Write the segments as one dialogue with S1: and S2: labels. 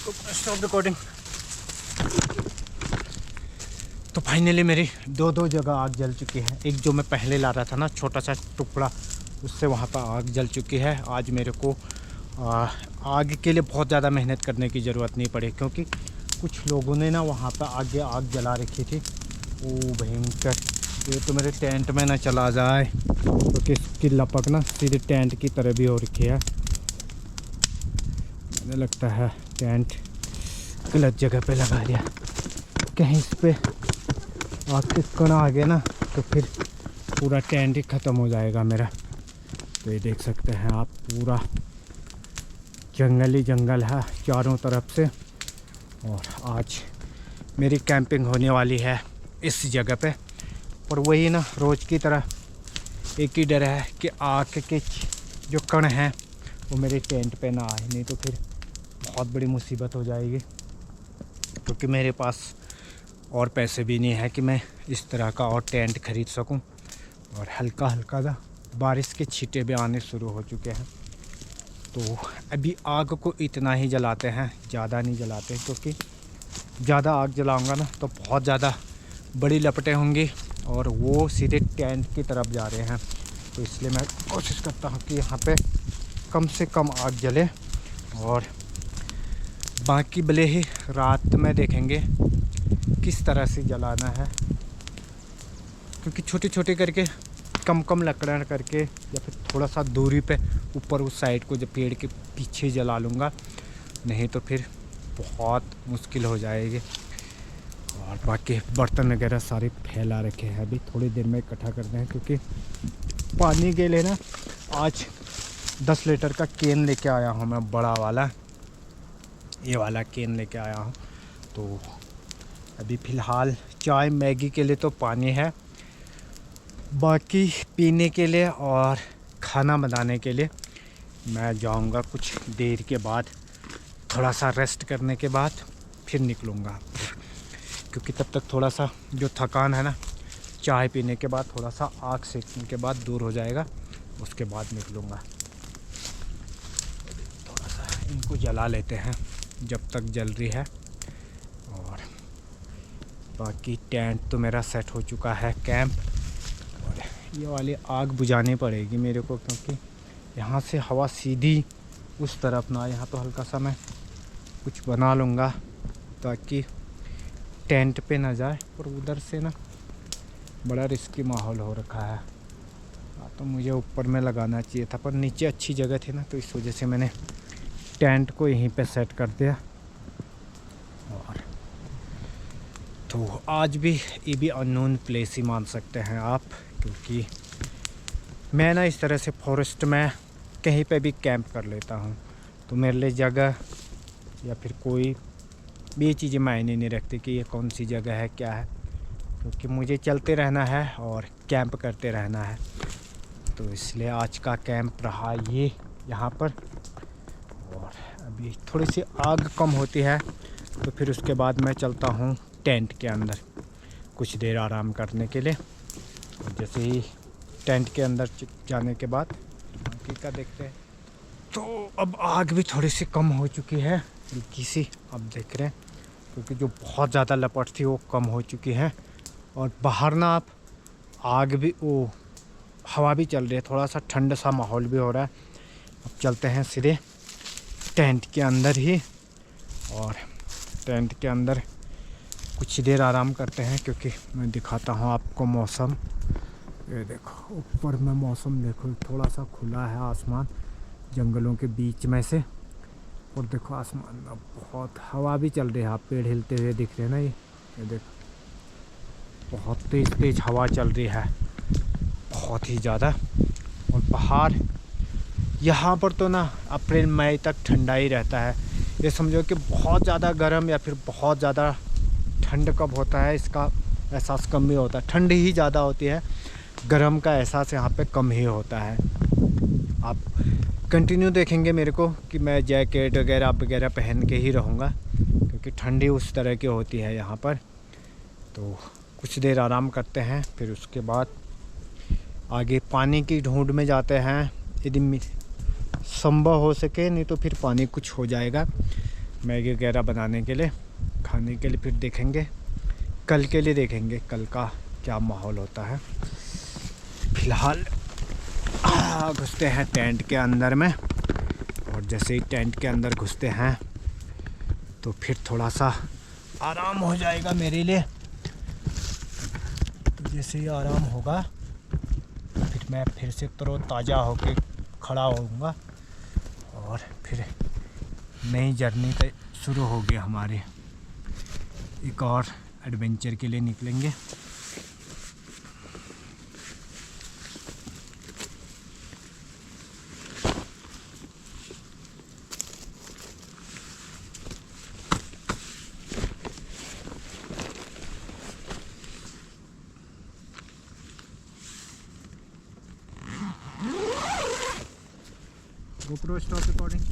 S1: Stop recording. तो finally मेरी दो जगह आग जल चुकी है। एक जो मैं पहले ला रहा था ना, छोटा सा टुकड़ा, उससे वहाँ पर आग जल चुकी है। आज मेरे को आग के लिए बहुत ज़्यादा मेहनत करने की ज़रूरत नहीं पड़ी, क्योंकि कुछ लोगों ने ना वहाँ पर आगे आग जला रखी थी। ओ भयंकर, ये तो मेरे टेंट में ना चला जाए, क्योंकि इसकी लपक ना सीधे टेंट की तरह भी हो रखी है। मुझे लगता है टेंट गलत जगह पे लगा दिया। कहीं इस पे आग के कण आ गए ना तो फिर पूरा टेंट ही ख़त्म हो जाएगा मेरा। तो ये देख सकते हैं आप, पूरा जंगल ही जंगल है चारों तरफ से। और आज मेरी कैंपिंग होने वाली है इस जगह पे। पर वही ना, रोज़ की तरह एक ही डर है कि आग के जो कण हैं वो मेरे टेंट पे ना आए, नहीं तो फिर बहुत बड़ी मुसीबत हो जाएगी। क्योंकि मेरे पास और पैसे भी नहीं है कि मैं इस तरह का और टेंट ख़रीद सकूं। और हल्का हल्का सा बारिश के छींटे भी आने शुरू हो चुके हैं। तो अभी आग को इतना ही जलाते हैं, ज़्यादा नहीं जलाते, क्योंकि ज़्यादा आग जलाऊंगा ना तो बहुत ज़्यादा बड़ी लपटें होंगी और वो सीधे टेंट की तरफ जा रहे हैं। तो इसलिए मैं कोशिश करता हूँ कि यहाँ पे कम से कम आग जले, और बाकी भले ही रात में देखेंगे किस तरह से जलाना है। क्योंकि छोटी छोटी करके कम कम लकड़ियाँ करके, या फिर थोड़ा सा दूरी पे ऊपर उस साइड को जो पेड़ के पीछे जला लूँगा, नहीं तो फिर बहुत मुश्किल हो जाएगी। और बाकी बर्तन वगैरह सारे फैला रखे हैं, अभी थोड़ी देर में इकट्ठा करते हैं। क्योंकि पानी के लिए ना आज 10 लीटर का केन लेके आया हूँ मैं, बड़ा वाला, ये वाला केन लेके आया हूँ। तो अभी फ़िलहाल चाय मैगी के लिए तो पानी है, बाकी पीने के लिए और खाना बनाने के लिए मैं जाऊंगा कुछ देर के बाद, थोड़ा सा रेस्ट करने के बाद फिर निकलूँगा। क्योंकि तब तक थोड़ा सा जो थकान है ना, चाय पीने के बाद थोड़ा सा आग सेकने के बाद दूर हो जाएगा, उसके बाद निकलूँगा। थोड़ा सा इनको जला लेते हैं जब तक जल रही है। और बाकी टेंट तो मेरा सेट हो चुका है, कैंप। और ये वाली आग बुझानी पड़ेगी मेरे को, क्योंकि यहाँ से हवा सीधी उस तरफ ना, यहाँ तो हल्का सा मैं कुछ बना लूँगा ताकि टेंट पे ना जाए। और उधर से ना बड़ा रिस्की माहौल हो रखा है। तो मुझे ऊपर में लगाना चाहिए था, पर नीचे अच्छी जगह थी ना, तो इस वजह से मैंने टेंट को यहीं पे सेट कर दिया। और तो आज भी ये भी अननोन प्लेस ही मान सकते हैं आप, क्योंकि मैं ना इस तरह से फॉरेस्ट में कहीं पे भी कैंप कर लेता हूँ। तो मेरे लिए जगह या फिर कोई भी चीज़ें मायने नहीं रखती कि ये कौन सी जगह है, क्या है, क्योंकि मुझे चलते रहना है और कैंप करते रहना है। तो इसलिए आज का कैंप रहा ये यहाँ पर। और अभी थोड़ी सी आग कम होती है तो फिर उसके बाद मैं चलता हूँ टेंट के अंदर कुछ देर आराम करने के लिए। और जैसे ही टेंट के अंदर जाने के बाद बाकी का देखते हैं। तो अब आग भी थोड़ी सी कम हो चुकी है, हल्की सी, अब देख रहे हैं, क्योंकि जो बहुत ज़्यादा लपट थी वो कम हो चुकी है। और बाहर ना आप आग भी, वो हवा भी चल रही है, थोड़ा सा ठंड सा माहौल भी हो रहा है। अब चलते हैं सीधे टेंट के अंदर ही, और टेंट के अंदर कुछ देर आराम करते हैं। क्योंकि मैं दिखाता हूँ आपको मौसम, ये देखो ऊपर में मौसम देखो, थोड़ा सा खुला है आसमान जंगलों के बीच में से। और देखो आसमान में बहुत हवा भी चल रही है, आप पेड़ हिलते हुए दिख रहे हैं ना, ये देखो बहुत तेज़ तेज़ हवा चल रही है, बहुत ही ज़्यादा। और पहाड़ यहाँ पर तो ना अप्रैल मई तक ठंडा ही रहता है। ये समझो कि बहुत ज़्यादा गर्म या फिर बहुत ज़्यादा ठंड कब होता है इसका एहसास कम ही होता है। ठंड ही ज़्यादा होती है, गर्म का एहसास यहाँ पे कम ही होता है। आप कंटिन्यू देखेंगे मेरे को कि मैं जैकेट वगैरह पहन के ही रहूँगा, क्योंकि ठंडी उस तरह की होती है यहाँ पर। तो कुछ देर आराम करते हैं, फिर उसके बाद आगे पानी की ढूंढ में जाते हैं। यदि संभव हो सके, नहीं तो फिर पानी कुछ हो जाएगा मैगी वगैरह बनाने के लिए, खाने के लिए। फिर देखेंगे कल के लिए, देखेंगे कल का क्या माहौल होता है। फ़िलहाल घुसते हैं टेंट के अंदर में, और जैसे ही टेंट के अंदर घुसते हैं तो फिर थोड़ा सा आराम हो जाएगा मेरे लिए। तो जैसे ही आराम होगा फिर मैं फिर से तरोताज़ा होके खड़ा होऊंगा, और फिर नई जर्नी पे शुरू होगी हमारी। एक और एडवेंचर के लिए निकलेंगे। GoPro stop recording.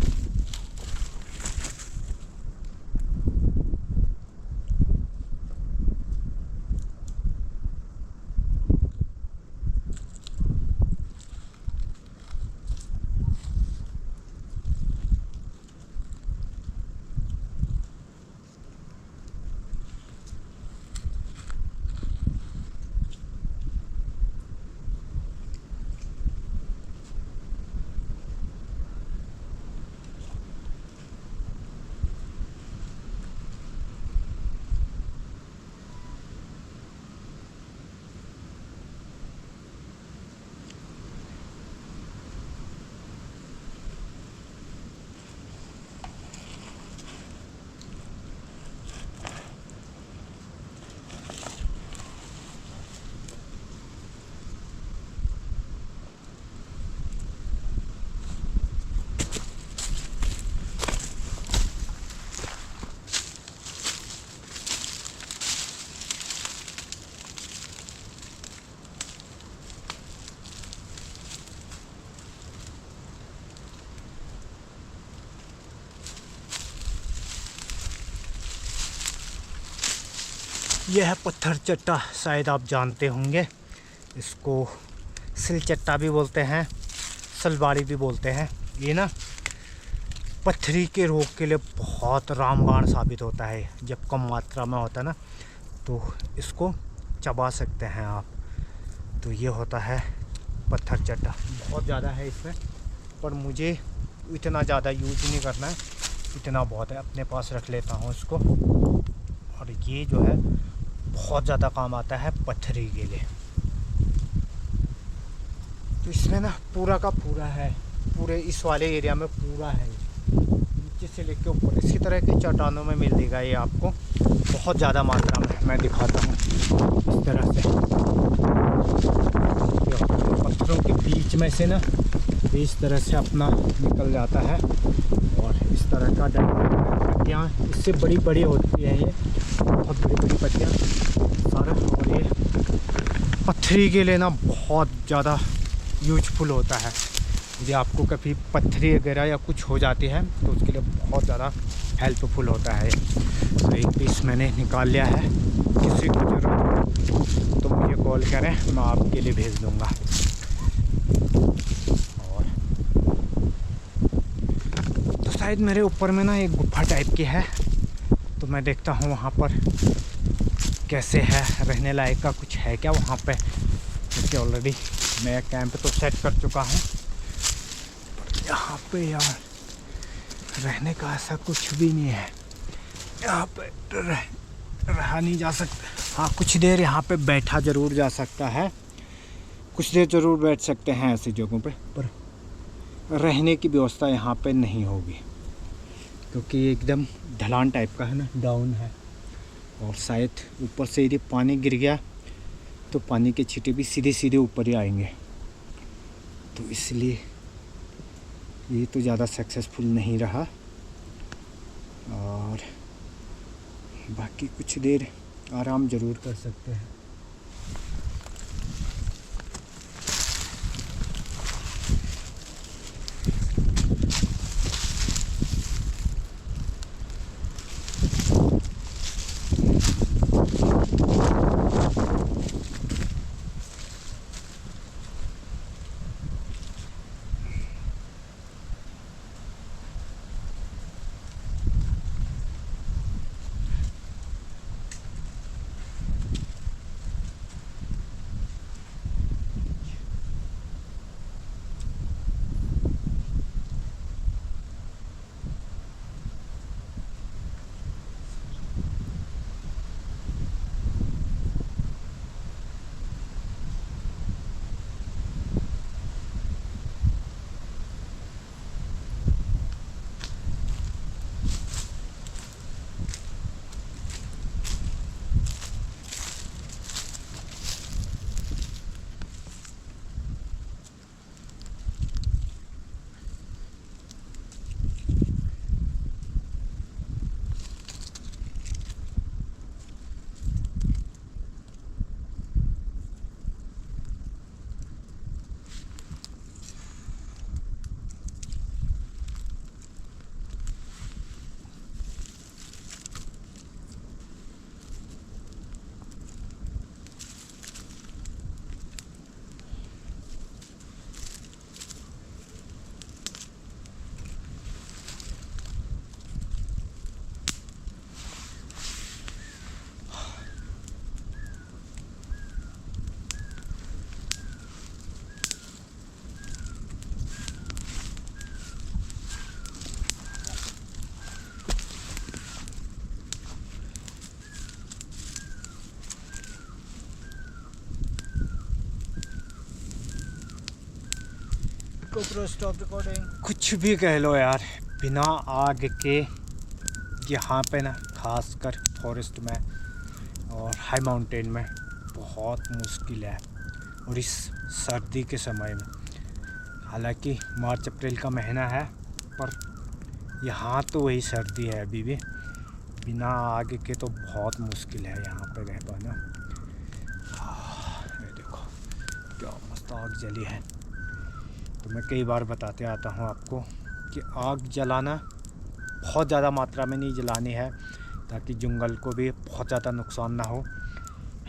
S1: यह है पत्थर चट्टा, शायद आप जानते होंगे। इसको सिलचट्टा भी बोलते हैं, सलवाड़ी भी बोलते हैं। ये ना पत्थरी के रोग के लिए बहुत रामबाण साबित होता है। जब कम मात्रा में होता है ना तो इसको चबा सकते हैं आप। तो ये होता है पत्थर चट्टा। बहुत ज़्यादा है इसमें, पर मुझे इतना ज़्यादा यूज नहीं करना है, इतना बहुत है। अपने पास रख लेता हूँ इसको। और ये जो है बहुत ज़्यादा काम आता है पत्थरी के लिए। तो इसमें ना पूरा का पूरा है, पूरे इस वाले एरिया में पूरा है, नीचे से लेके ऊपर। इसी तरह के चट्टानों में मिलेगा ये आपको बहुत ज़्यादा मात्रा में। मैं दिखाता हूँ इस तरह से। पत्थरों के बीच में से ना इस तरह से अपना निकल जाता है, और इस तरह का पत्तियाँ इससे बड़ी बड़ी होती है, ये बहुत बड़ी बड़ी पत्तियाँ सारा। और ये पत्थरी के लिए ना बहुत ज़्यादा यूजफुल होता है। यदि आपको कभी पत्थरी वगैरह या कुछ हो जाती है तो उसके लिए बहुत ज़्यादा हेल्पफुल होता है। तो एक पीस मैंने निकाल लिया है, किसी को ज़रूरत हो तो मुझे कॉल करें, मैं आपके लिए भेज दूँगा। और तो शायद मेरे ऊपर में ना एक गुफा टाइप की है, तो मैं देखता हूँ वहाँ पर कैसे है, रहने लायक का कुछ है क्या वहाँ पे। क्योंकि ऑलरेडी मैं कैंप तो सेट कर चुका हूँ, यहाँ पे यार रहने का ऐसा कुछ भी नहीं है। यहाँ पे रहा नहीं जा सकता। हाँ, कुछ देर यहाँ पे बैठा ज़रूर जा सकता है, कुछ देर ज़रूर बैठ सकते हैं ऐसी जगहों पे, पर रहने की व्यवस्था यहाँ पे नहीं होगी, क्योंकि एकदम ढलान टाइप का है ना, डाउन है। और शायद ऊपर से यदि पानी गिर गया तो पानी के छींटे भी सीधे सीधे ऊपर ही आएंगे। तो इसलिए ये तो ज़्यादा सक्सेसफुल नहीं रहा। और बाकी कुछ देर आराम ज़रूर कर सकते हैं।
S2: GoPro stop recording.
S1: कुछ भी कह लो यार, बिना आग के यहाँ पे ना, खासकर फॉरेस्ट में और हाई माउंटेन में बहुत मुश्किल है। और इस सर्दी के समय में, हालांकि मार्च अप्रैल का महीना है, पर यहाँ तो वही सर्दी है अभी भी। बिना आग के तो बहुत मुश्किल है यहाँ पे रह पाना। ये देखो क्या मस्त आग जली है। तो मैं कई बार बताते आता हूँ आपको कि आग जलाना बहुत ज़्यादा मात्रा में नहीं जलानी है, ताकि जंगल को भी बहुत ज़्यादा नुकसान ना हो।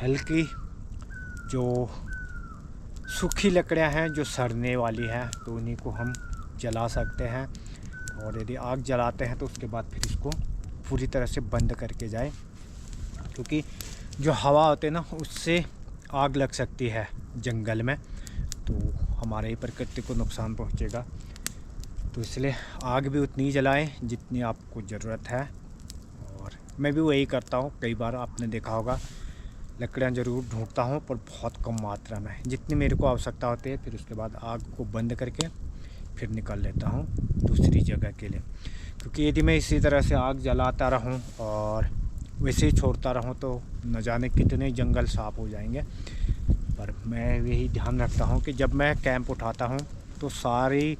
S1: हल्की जो सूखी लकड़ियाँ हैं जो सड़ने वाली हैं, तो उन्हीं को हम जला सकते हैं। और यदि आग जलाते हैं तो उसके बाद फिर इसको पूरी तरह से बंद करके जाए, क्योंकि जो हवा होती है ना, उससे आग लग सकती है जंगल में, तो हमारे ही प्रकृति को नुकसान पहुंचेगा। तो इसलिए आग भी उतनी ही जलाएं जितनी आपको ज़रूरत है। और मैं भी वही करता हूँ। कई बार आपने देखा होगा, लकड़ियाँ ज़रूर ढूंढता हूँ, पर बहुत कम मात्रा में, जितनी मेरे को आवश्यकता होती है। फिर उसके बाद आग को बंद करके फिर निकल लेता हूँ दूसरी जगह के लिए। क्योंकि यदि मैं इसी तरह से आग जलाता रहूँ और वैसे ही छोड़ता रहूँ तो न जाने कितने जंगल साफ़ हो जाएंगे। पर मैं यही ध्यान रखता हूँ कि जब मैं कैंप उठाता हूँ तो सारी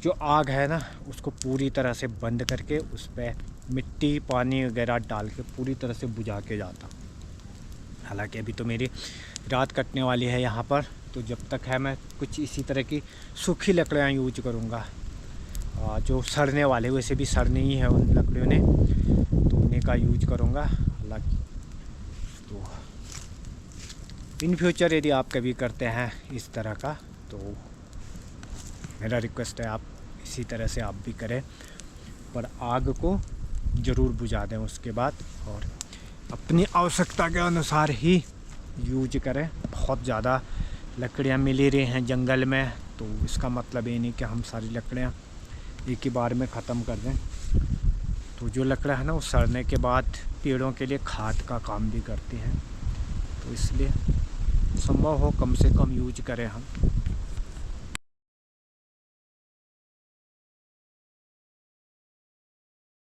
S1: जो आग है ना, उसको पूरी तरह से बंद करके उस पर मिट्टी पानी वगैरह डाल के पूरी तरह से बुझा के जाता हूँ। हालांकि अभी तो मेरी रात कटने वाली है यहाँ पर, तो जब तक है मैं कुछ इसी तरह की सूखी लकड़ियाँ यूज करूँगा, जो सड़ने वाले, वैसे भी सड़नी ही है उन लकड़ियों ने, तो उन्हीं का यूज करूँगा। हालांकि तो इन फ्यूचर यदि आप कभी करते हैं इस तरह का, तो मेरा रिक्वेस्ट है आप इसी तरह से आप भी करें, पर आग को ज़रूर बुझा दें उसके बाद, और अपनी आवश्यकता के अनुसार ही यूज करें। बहुत ज़्यादा लकड़ियाँ मिल ही रही हैं जंगल में, तो इसका मतलब ये नहीं कि हम सारी लकड़ियाँ एक ही बार में ख़त्म कर दें। तो जो लकड़ा है ना, वो सड़ने के बाद पेड़ों के लिए खाद का काम भी करती हैं। तो इसलिए संभव हो कम से कम यूज करें हम।